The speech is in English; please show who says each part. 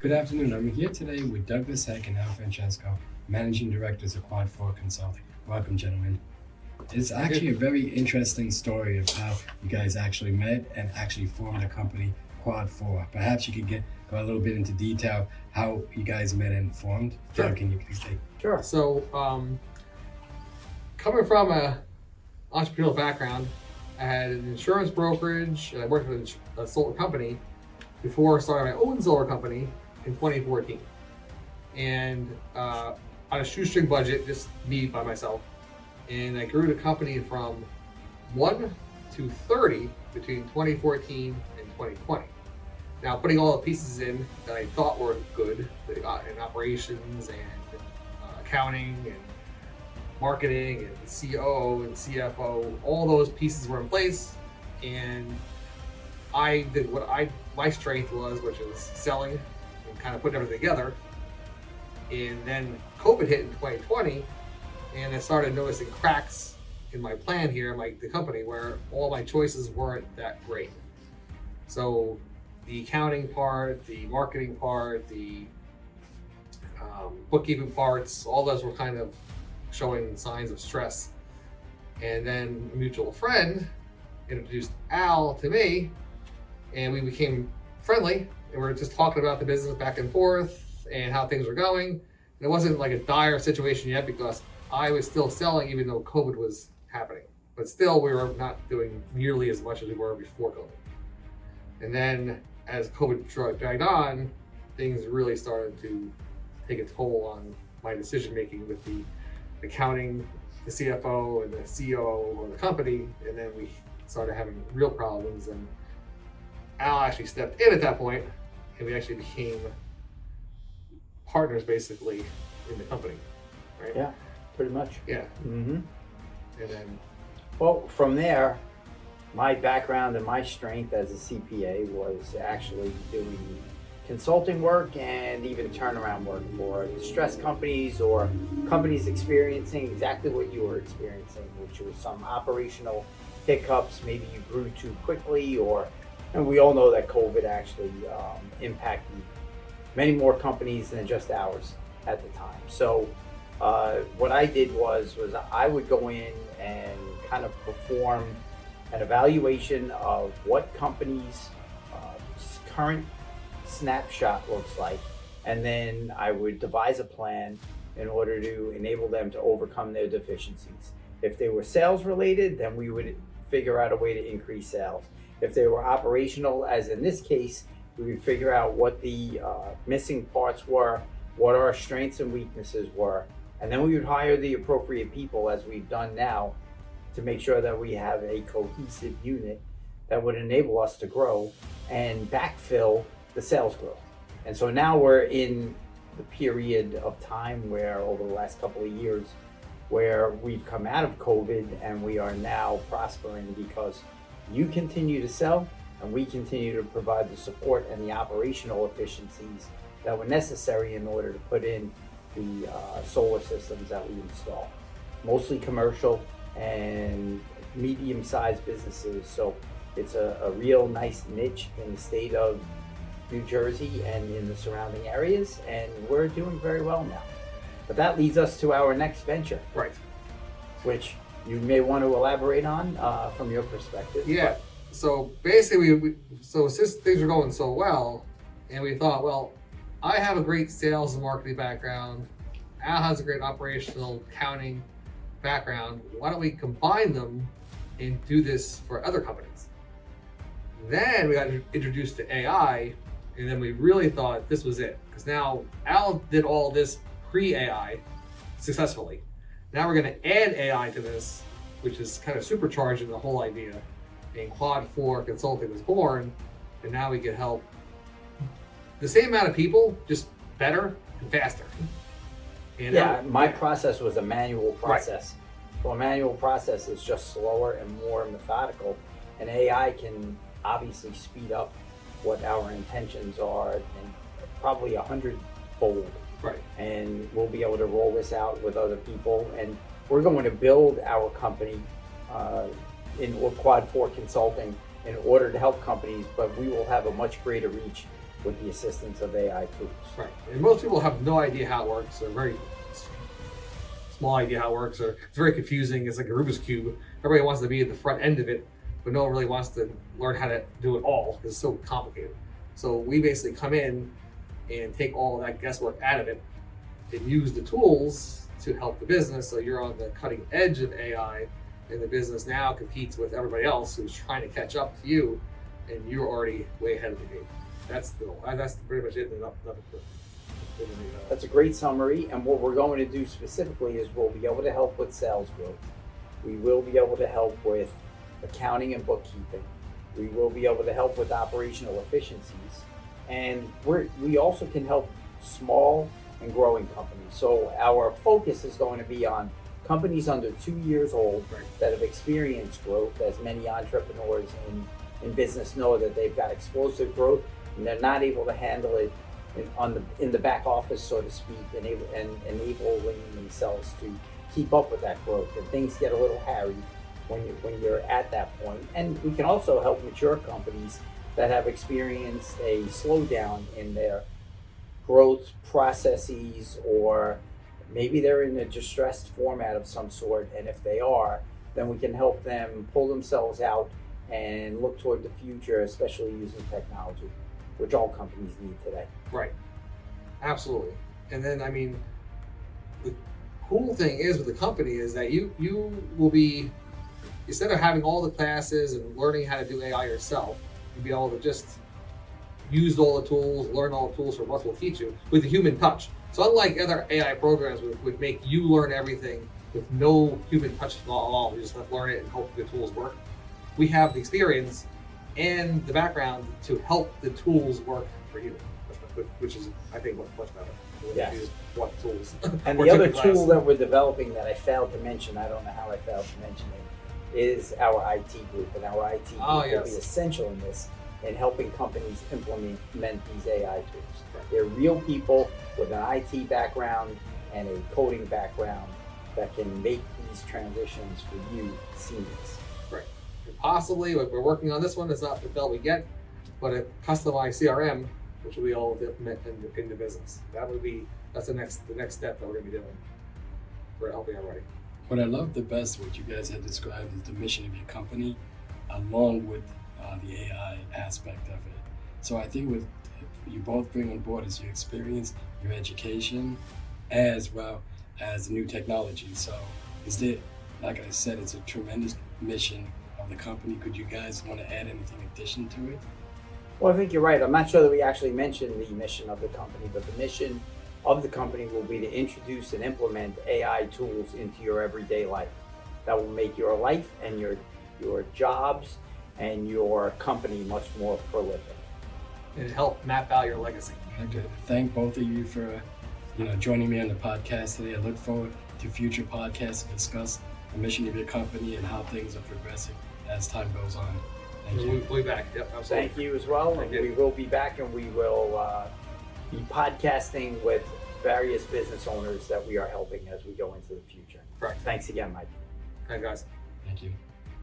Speaker 1: Good afternoon. I'm here today with Douglas Heck and Al Francesco, Managing Directors of Quad4 Consulting. Welcome, gentlemen. It's actually a very interesting story of how you guys actually met and actually formed a company, Quad4. Perhaps you could go a little bit into detail how you guys met and formed.
Speaker 2: Sure.
Speaker 1: Doug, can you please take?
Speaker 2: Sure. So, coming from a entrepreneurial background, I had an insurance brokerage. I worked with a solar company before starting my own solar company in 2014. And on a shoestring budget, just me by myself. And I grew the company from 1 to 30 between 2014 and 2020. Now, putting all the pieces in that I thought were good, in operations and accounting and marketing and COO and CFO, all those pieces were in place. And I did what my strength was, which was selling and kind of putting everything together. And then COVID hit in 2020, and I started noticing cracks in my plan here, the company, where all my choices weren't that great. So the accounting part, the marketing part, the bookkeeping parts, all those were kind of showing signs of stress. And then a mutual friend introduced Al to me, and we became friendly, and we were just talking about the business back and forth and how things were going. And it wasn't like a dire situation yet because I was still selling even though COVID was happening. But still, we were not doing nearly as much as we were before COVID. And then as COVID dragged on, things really started to take a toll on my decision making with the accounting, the CFO, and the COO of the company. And then we started having real problems. And Al actually stepped in at that point, and we actually became partners basically in the company, right?
Speaker 3: Yeah, pretty much.
Speaker 2: Yeah.
Speaker 3: Mm-hmm.
Speaker 2: And then,
Speaker 3: Well, from there, my background and my strength as a CPA was actually doing consulting work and even turnaround work for distressed companies or companies experiencing exactly what you were experiencing, which was some operational hiccups. Maybe you grew too quickly, and we all know that COVID actually impacted many more companies than just ours at the time. So what I did was I would go in and kind of perform an evaluation of what companies' current snapshot looks like, and then I would devise a plan in order to enable them to overcome their deficiencies. If they were sales related, then we would figure out a way to increase sales. If they were operational, as in this case, we would figure out what the missing parts were, what our strengths and weaknesses were, and then we would hire the appropriate people, as we've done now, to make sure that we have a cohesive unit that would enable us to grow and backfill the sales growth. And so now we're in the period of time where, over the last couple of years, where we've come out of COVID and we are now prospering because you continue to sell and we continue to provide the support and the operational efficiencies that were necessary in order to put in the solar systems that we install. Mostly commercial and medium-sized businesses. So it's a real nice niche in the state of New Jersey and in the surrounding areas, and we're doing very well now. But that leads us to our next venture,
Speaker 2: right.
Speaker 3: which you may want to elaborate on from your perspective.
Speaker 2: Yeah. So basically, since things were going so well, and we thought, well, I have a great sales and marketing background. Al has a great operational accounting background. Why don't we combine them and do this for other companies? Then we got introduced to AI, and then we really thought this was it. Because now Al did all this pre-AI successfully. Now we're going to add AI to this, which is kind of supercharging the whole idea. And Quad4 Consulting was born, and now we can help the same amount of people, just better and faster. And
Speaker 3: my process was a manual process. Right. So a manual process is just slower and more methodical, and AI can obviously speed up what our intentions are, and probably 100-fold.
Speaker 2: Right.
Speaker 3: And we'll be able to roll this out with other people, and we're going to build our company in Quad4 Consulting in order to help companies, but we will have a much greater reach with the assistance of AI tools.
Speaker 2: Right. And most people have no idea how it works, or very small idea how it works, or it's very confusing. It's like a Rubik's Cube. Everybody wants to be at the front end of it, but no one really wants to learn how to do it all because it's so complicated. So we basically come in and take all that guesswork out of it and use the tools to help the business. So you're on the cutting edge of AI, and the business now competes with everybody else who's trying to catch up to you, and you're already way ahead of the game. That's pretty much it.
Speaker 3: That's a great summary, and what we're going to do specifically is we'll be able to help with sales growth. We will be able to help with accounting and bookkeeping. We will be able to help with operational efficiencies, and we also can help small and growing companies. So our focus is going to be on companies under 2 years old that have experienced growth, as many entrepreneurs in business know that they've got explosive growth and they're not able to handle it in the back office, so to speak, and enabling themselves to keep up with that growth. And things get a little hairy when you're at that point. And we can also help mature companies that have experienced a slowdown in their growth processes, or maybe they're in a distressed format of some sort. And if they are, then we can help them pull themselves out and look toward the future, especially using technology, which all companies need today.
Speaker 2: Right. Absolutely. And then, I mean, the cool thing is with the company is that you will be, instead of having all the classes and learning how to do AI yourself, you'll be able to just use all the tools, learn all the tools from us will teach you with a human touch. So unlike other AI programs would make you learn everything with no human touch at all, you just have to learn it and hope the tools work. We have the experience and the background to help the tools work for you, which is, I think, much better.
Speaker 3: Yes.
Speaker 2: Use what tools.
Speaker 3: And the other tool that we're developing that I failed to mention, I don't know how I failed to mention it, is our IT group. And our IT group will be essential in this, in helping companies implement these AI tools.
Speaker 2: Right.
Speaker 3: They're real people with an IT background and a coding background that can make these transitions for you seamless.
Speaker 2: Right. And possibly, like, we're working on this one, it's not the bell we get, but a customized CRM, which will be all implement in the business. That's the next step that we're gonna be doing for helping everybody.
Speaker 1: What I love the best, what you guys had described, is the mission of your company, along with the AI aspect of it. So I think what you both bring on board is your experience, your education, as well as new technology. So is it, like I said, it's a tremendous mission of the company. Could you guys want to add anything in addition to it?
Speaker 3: Well, I think you're right. I'm not sure that we actually mentioned the mission of the company, but the mission of the company will be to introduce and implement AI tools into your everyday life that will make your life and your jobs and your company much more prolific.
Speaker 2: And help map out your legacy.
Speaker 1: I'd like to thank both of you for joining me on the podcast today. I look forward to future podcasts to discuss the mission of your company and how things are progressing as time goes on. Thank you.
Speaker 2: We'll be back. Yep, absolutely.
Speaker 3: Thank you as well.
Speaker 2: Thank
Speaker 3: and
Speaker 2: you.
Speaker 3: we will be back, and we will be podcasting with various business owners that we are helping as we go into the future.
Speaker 2: Correct.
Speaker 3: Thanks again, Mike.
Speaker 2: All right, guys.
Speaker 1: Thank you.